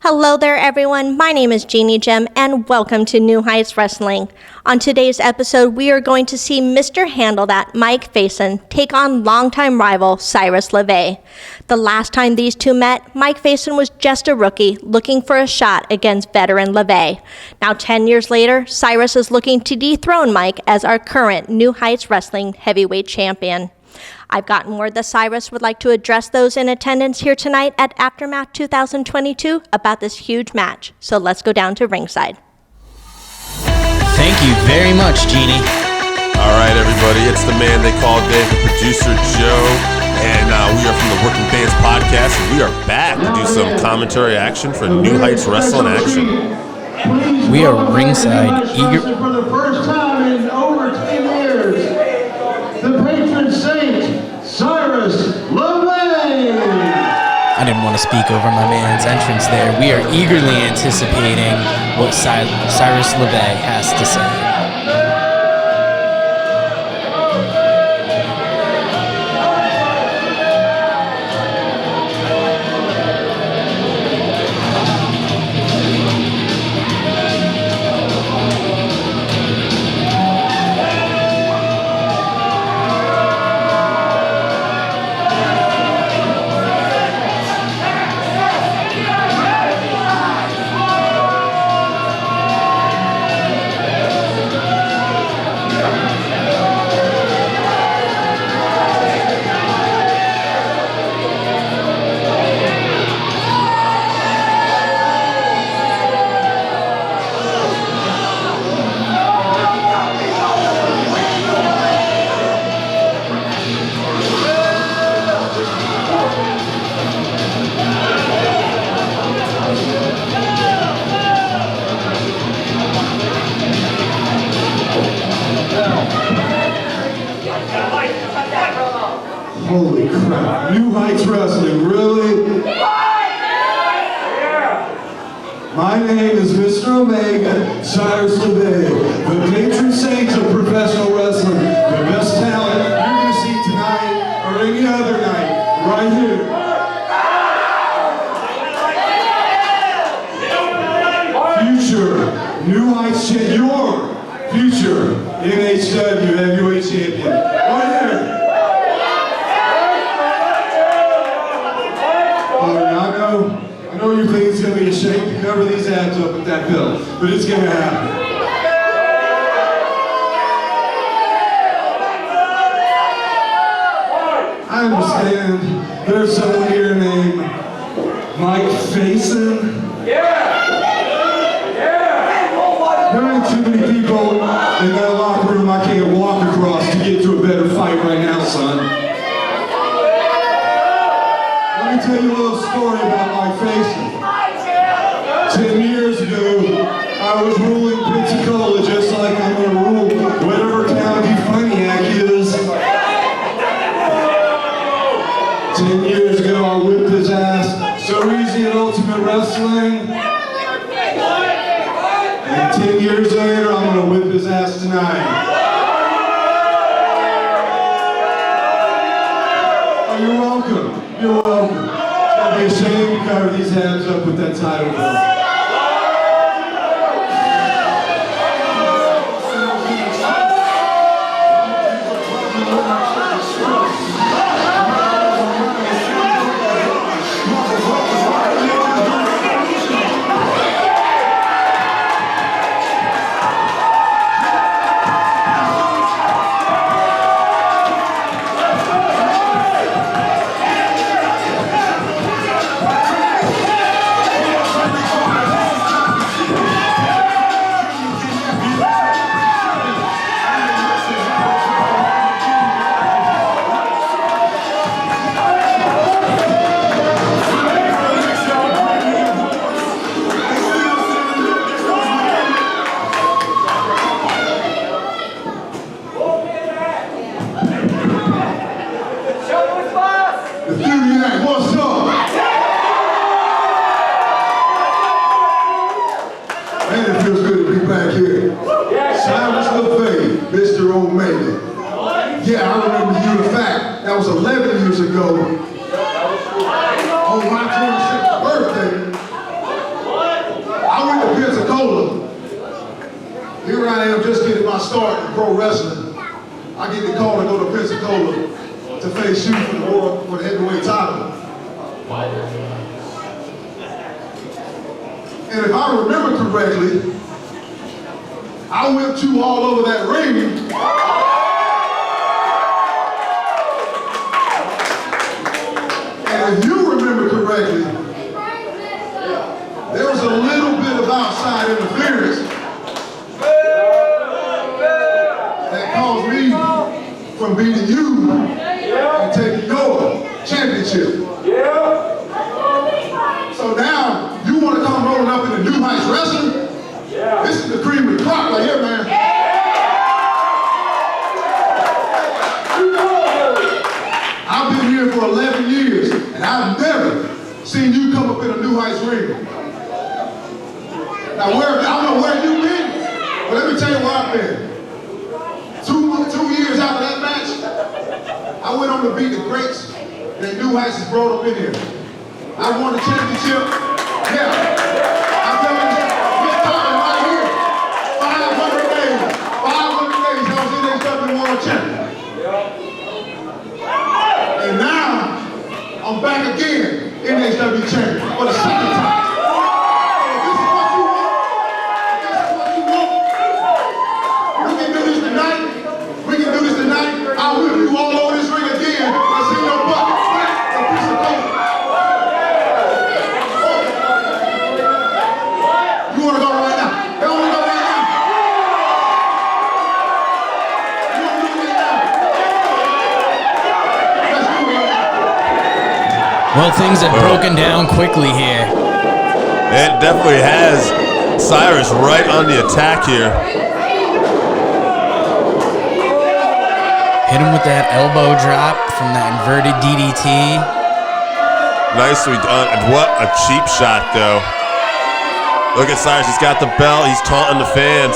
Hello there, everyone. My name is Jeannie Jim, and welcome to New Heights Wrestling. On today's episode, we are going to see Mr. Handle That, Mike Facen, take on longtime rival Sirus Lavey. The last time these two met, Mike Facen was just a rookie looking for a shot against veteran Lavey. Now, 10 years later, Sirus is looking to dethrone Mike as our current New Heights Wrestling Heavyweight Champion. I've gotten word that Sirus would like to address those in attendance here tonight at Aftermath 2022 about this huge match. So let's go down to ringside. Thank you very much, Jeannie. All right, everybody. It's the man they call Dave, the producer Joe, and we are from the Working Fans Podcast, and we are back to do some commentary action for New Heights Wrestling action. We are ringside, eager for the first time in over 10 years. The patron saint, Sirus Lavey. I didn't want to speak over my man's entrance there. We are eagerly anticipating what Sirus Lavey has to say. Holy crap. New Heights Wrestling, really? My name is Mr. Omega, Sirus Lavey, the patron saint of professional wrestling, the best talent you're going to see tonight or any other night, right here. Future New Heights Champion, your future NHW Heavyweight Champion, right here. I know you think it's going to be a shame to cover these ads up with that bill, but it's going to happen. I understand there's someone here named Mike Facen. There ain't too many people in that locker room I can't walk across to get to a better fight right now, son. Let me tell you a little story about Mike Facen. 10 years ago, I was ruling Pensacola just like I'm going to rule whatever town Pontiac is. 10 years ago, I whipped his ass so easy at Ultimate Wrestling. And 10 years later, I'm going to whip his ass tonight. Oh, you're welcome. You're welcome. It's going to be a shame to cover these ads up with that title belt. Mr. Omega. Yeah, I remember you. In fact, that was 11 years ago. On my 26th birthday, pro wrestling, I get the call to go to Pensacola to face you for the heavyweight title. And if I remember correctly, I whipped you all over that ring. And if you remember correctly, there was a little bit of outside interference that caused me from beating you and taking your championship. So now, you want to come rolling up in the New Heights Wrestling? This is the cream of the crop right here, man. I've been here for 11 years, and I've never seen you come up in a New Heights ring. Now, I don't know where you've been, but let me tell you where I've been. 2 years after that match, I went on to beat the greats that New Heights has brought up in here. I won the championship. Yeah. I'm telling you, we're talking right here. 500 days. 500 days I was NHW World Champion. And now, I'm back again, NHW Champion, for the second time. This is what you want. This is what you want. We can do this tonight. We can do this tonight. I'll whip you all over this ring again. Let's see your bucket. A piece of paper. You want to go right now? They want to go right now. You want to do this now? Let's do it right now. Well, things have broken down quickly here. It definitely has. Sirus right on the attack here. Hit him with that elbow drop from that inverted DDT. Nicely done. And what a cheap shot, though. Look at Sirus. He's got the belt. He's taunting the fans.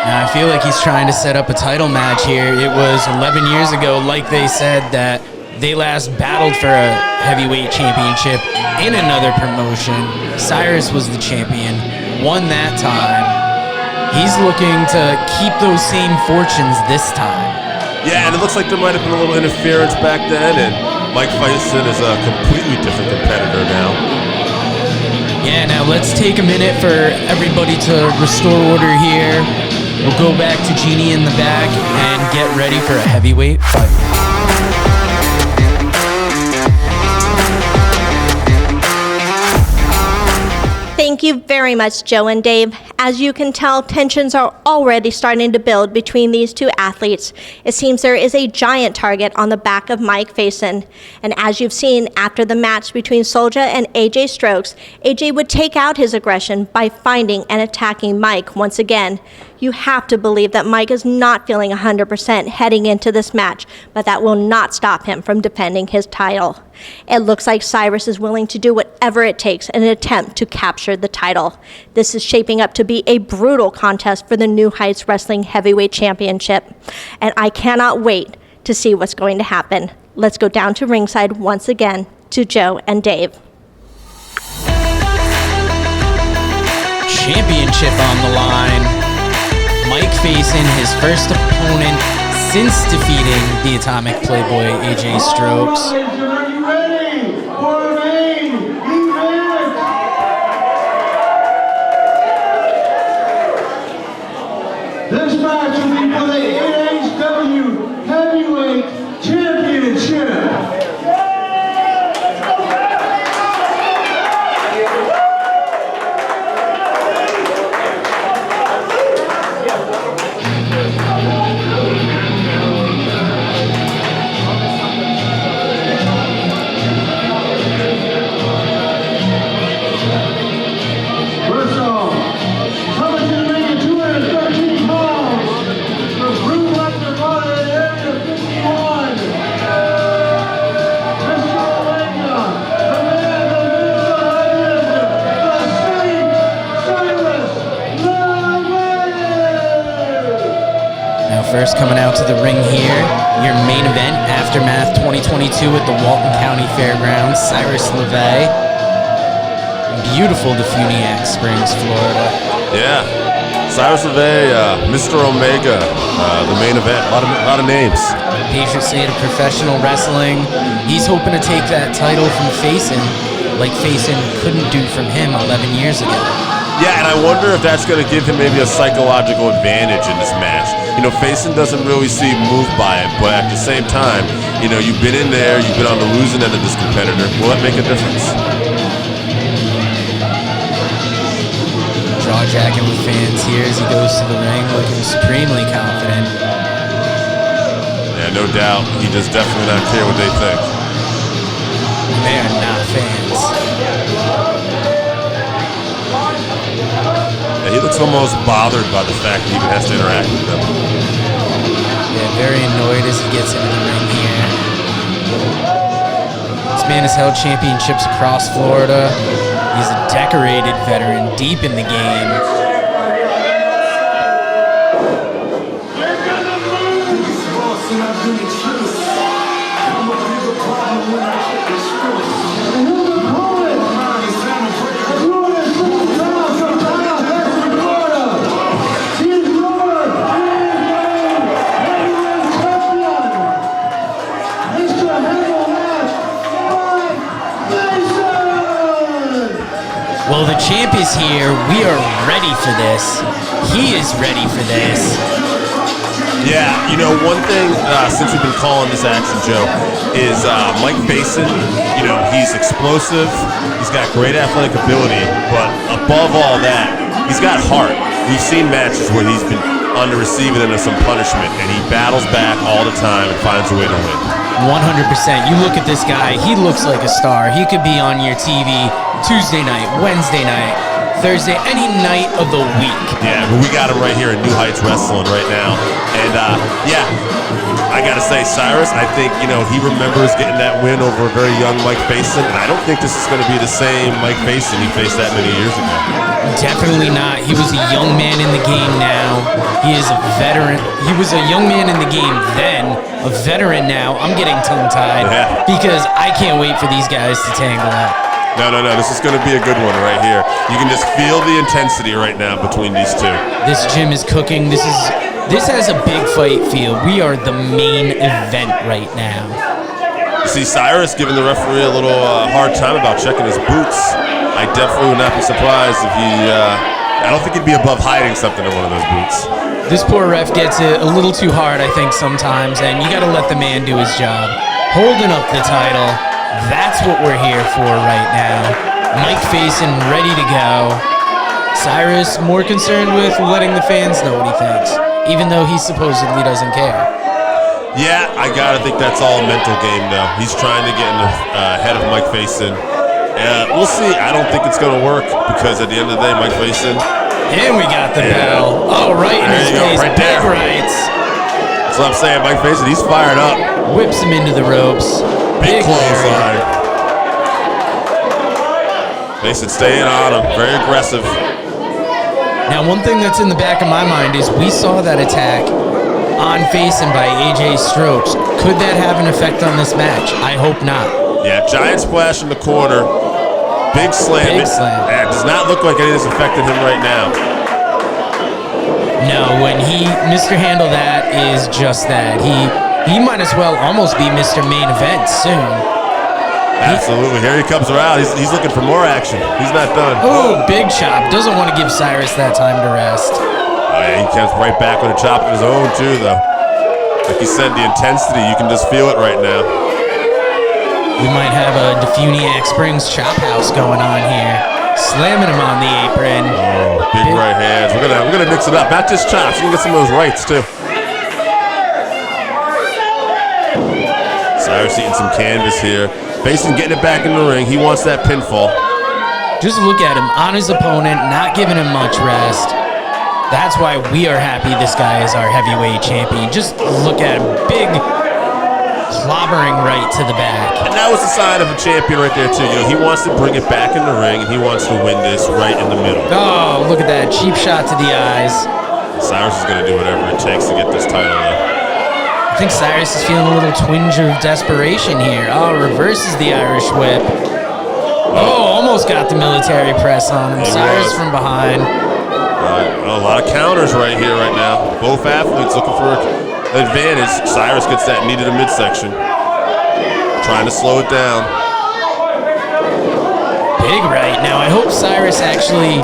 Now, I feel like he's trying to set up a title match here. It was 11 years ago, like they said, that they last battled for a heavyweight championship in another promotion. Sirus was the champion, won that time. He's looking to keep those same fortunes this time. Yeah, and it looks like there might have been a little interference back then, and Mike Facen is a completely different competitor now. Yeah, now let's take a minute for everybody to restore order here. We'll go back to Jeannie in the back and get ready for a heavyweight fight. Thank you very much, Joe and Dave. As you can tell, tensions are already starting to build between these two athletes. It seems there is a giant target on the back of Mike Facen. And as you've seen after the match between Soulja and AJ Strokes, AJ would take out his aggression by finding and attacking Mike once again. You have to believe that Mike is not feeling 100% heading into this match, but that will not stop him from defending his title. It looks like Sirus is willing to do whatever it takes in an attempt to capture the title. This is shaping up to be a brutal contest for the New Heights Wrestling Heavyweight Championship, and I cannot wait to see what's going to happen. Let's go down to ringside once again to Joe and Dave. Championship on the line. Mike Facen, his first opponent since defeating the Atomic Playboy AJ Strokes. Are you ready for the main event? This match will be for the NHW Heavyweight Championship. First coming out to the ring here, your main event, Aftermath 2022 at the Walton County Fairgrounds, Sirus Lavey. Beautiful to Funiac Springs, Florida. Yeah. Cyrus Lavey, Mr. Omega, the main event. A lot of names. Patriot State of professional wrestling. He's hoping to take that title from Facen, like Facen couldn't do from him 11 years ago. Yeah, and I wonder if that's going to give him maybe a psychological advantage in this match. You know, Facen doesn't really seem moved by it, but at the same time, you know, you've been in there, you've been on the losing end of this competitor. Will that make a difference? Jaw jacking with fans here as he goes to the ring looking supremely confident. Yeah, no doubt. He does definitely not care what they think. They are not fans. Yeah, he looks almost bothered by the fact that he even has to interact with them. Yeah, very annoyed as he gets into the ring here. This man has held championships across Florida. He's a decorated veteran, deep in the game. Well, the champ is here. We are ready for this. He is ready for this. Yeah, you know, one thing since we've been calling this action, Joe, is Mike Facen. You know, he's explosive. He's got great athletic ability, but above all that, he's got heart. We've seen matches where he's been on the receiving end of some punishment, and he battles back all the time and finds a way to win. 100%. You look at this guy, he looks like a star. He could be on your TV Tuesday night, Wednesday night, Thursday, any night of the week. Yeah, but we got him right here in New Heights Wrestling right now. And, yeah, I got to say, Cyrus, I think, you know, he remembers getting that win over a very young Mike Facen, and I don't think this is going to be the same Mike Facen he faced that many years ago. Definitely not. He was a young man in the game now. He is a veteran. He was a young man in the game then, a veteran now. I'm getting tongue-tied because I can't wait for these guys to tangle up. No. This is going to be a good one right here. You can just feel the intensity right now between these two. This gym is cooking. This has a big fight feel. We are the main event right now. You see Cyrus giving the referee a little hard time about checking his boots. I definitely would not be surprised if he... I don't think he'd be above hiding something in one of those boots. This poor ref gets it a little too hard, I think, sometimes, and you got to let the man do his job. Holding up the title. That's what we're here for right now. Mike Facen ready to go. Cyrus more concerned with letting the fans know what he thinks, even though he supposedly doesn't care. Yeah, I gotta think that's all a mental game though. He's trying to get in the head of Mike Facen. We'll see. I don't think it's gonna work because at the end of the day, Mike Facen. And we got the bell. Oh, right in his face. Right there. Big rights. That's what I'm saying. Mike Facen, he's fired up. Whips him into the ropes. Big clothesline. Facen staying on him. Very aggressive. Now, one thing that's in the back of my mind is we saw that attack on Facen by AJ Strokes. Could that have an effect on this match? I hope not. Yeah, giant splash in the corner. Big slam. Big slam. It does not look like anything's affecting him right now. No, when Mr. Handle That is just that. He might as well almost be Mr. Main Event soon. Absolutely. Here he comes around. He's looking for more action. He's not done. Oh, big chop. Doesn't want to give Cyrus that time to rest. Oh, yeah, he comes right back with a chop of his own, too, though. Like you said, the intensity, you can just feel it right now. We might have a Defuniac Springs chop house going on here. Slamming him on the apron. Oh, big right hands. We're gonna mix it up. Not just chops. We're gonna get some of those rights, too. Cyrus eating some canvas here. Facen getting it back in the ring. He wants that pinfall. Just look at him on his opponent, not giving him much rest. That's why we are happy this guy is our heavyweight champion. Just look at him. Big clobbering right to the back. And that was a sign of a champion right there, too. You know, he wants to bring it back in the ring, and he wants to win this right in the middle. Oh, look at that. Cheap shot to the eyes. Cyrus is going to do whatever it takes to get this title, though. I think Cyrus is feeling a little twinge of desperation here. Oh, reverses the Irish whip. Oh, almost got the military press on him. Cyrus from behind. A lot of counters right here, right now. Both athletes looking for an advantage. Sirus gets that knee to the midsection. Trying to slow it down. Big right. Now, I hope Sirus actually,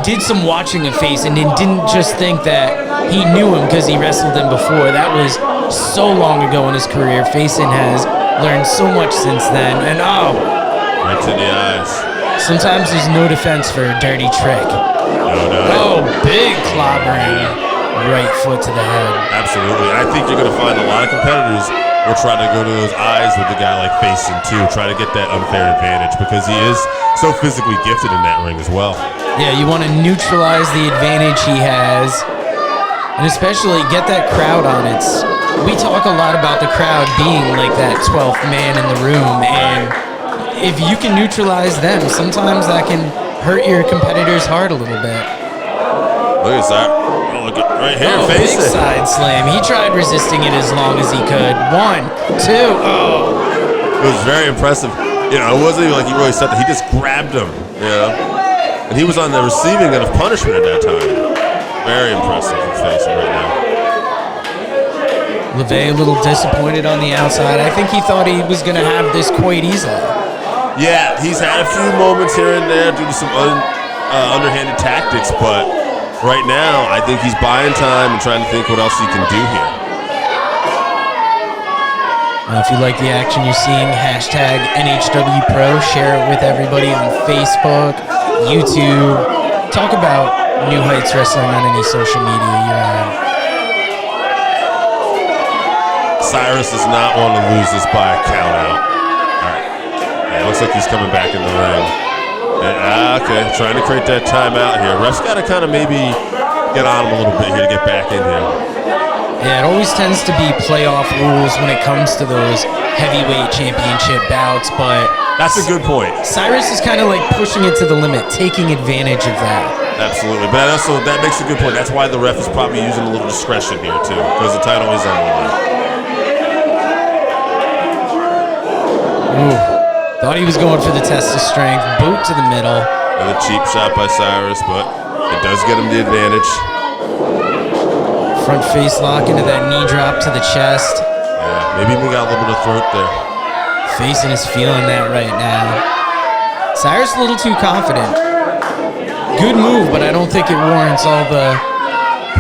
did some watching of Facen and didn't just think that he knew him because he wrestled him before. That was so long ago in his career. Facen has learned so much since then. And, right to the eyes. Sometimes there's no defense for a dirty trick. No. Big clobbering. Right foot to the head. Absolutely. I think you're going to find a lot of competitors will try to go to those eyes with a guy like Facen too, try to get that unfair advantage because he is so physically gifted in that ring as well. Yeah, you want to neutralize the advantage he has, and especially get that crowd on it. We talk a lot about the crowd being like that 12th man in the room, and if you can neutralize them, sometimes that can hurt your competitor's heart a little bit. Look at that. Oh, look at right here, Facen. Big side slam. He tried resisting it as long as he could. 1, 2, It was very impressive. It wasn't even like he really said that. He just grabbed him, and he was on the receiving end of punishment at that time. Very impressive with Facen right now. Lavey a little disappointed on the outside. I think he thought he was going to have this quite easily. Yeah, he's had a few moments here and there due to some underhanded tactics, but right now, I think he's buying time and trying to think what else he can do here. Now, if you like the action you're seeing, hashtag NHW Pro, share it with everybody on Facebook, YouTube. Talk about New Heights Wrestling on any social media you're on. Sirus does not want to lose this by a count out. All right. Yeah, it looks like he's coming back in the ring. Okay, trying to create that timeout here. Ref's got to kind of maybe get on him a little bit here to get back in here. Yeah, it always tends to be playoff rules when it comes to those heavyweight championship bouts, but that's a good point. Sirus is kind of like pushing it to the limit, taking advantage of that. Absolutely, but that makes a good point. That's why the ref is probably using a little discretion here too, because the title is on the line. Ooh. Thought he was going for the test of strength. Boot to the middle. Another cheap shot by Sirus, but it does get him the advantage. Front face lock into that knee drop to the chest. Yeah, maybe we got a little bit of throat there. Facen is feeling that right now. Sirus a little too confident. Good move, but I don't think it warrants all the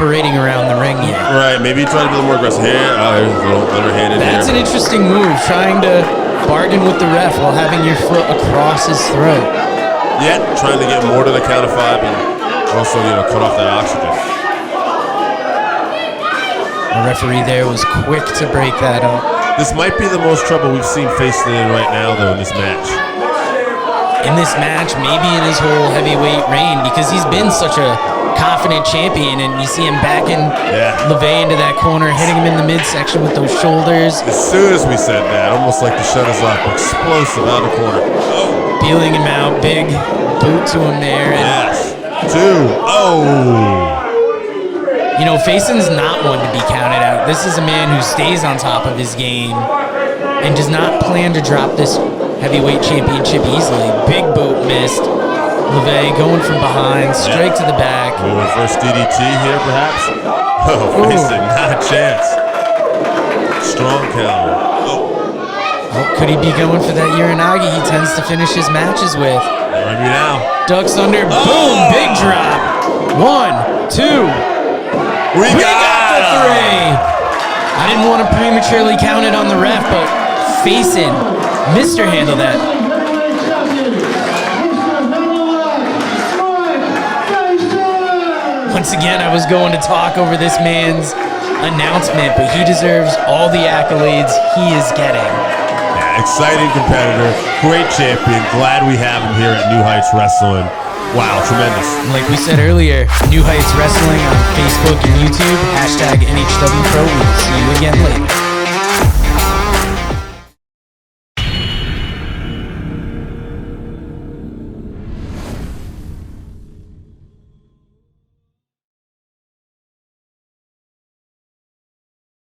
parading around the ring yet. Right, maybe he tried to be a little more aggressive here. There's a little underhanded here. That's an interesting move, trying to bargain with the ref while having your foot across his throat. Yeah, trying to get more to the count of 5 and also, cut off that oxygen. The referee there was quick to break that up. This might be the most trouble we've seen Facen in right now, though, in this match. In this match, maybe in his whole heavyweight reign, because he's been such a confident champion, and you see him backing Lavey into that corner, hitting him in the midsection with those shoulders. As soon as we said that, almost like the shut us off, explosive out of the corner. Oh. Peeling him out, big boot to him there. And 2. Oh. Facen's not one to be counted out. This is a man who stays on top of his game and does not plan to drop this heavyweight championship easily. Big boot missed. Lavey going from behind, straight to the back. Reverse DDT here, perhaps? Oh, Facen, not a chance. Strong counter. Oh, could he be going for that Uranagi he tends to finish his matches with? Maybe now. Ducks under, boom, big drop. 1, 2. We got the 3. I didn't want to prematurely count it on the ref, but Facen, Mr. Handle that. Once again, I was going to talk over this man's announcement, but he deserves all the accolades he is getting. Yeah, exciting competitor, great champion. Glad we have him here at New Heights Wrestling. Wow, tremendous. Like we said earlier, New Heights Wrestling on Facebook and YouTube, hashtag NHW Pro. We'll see you again later.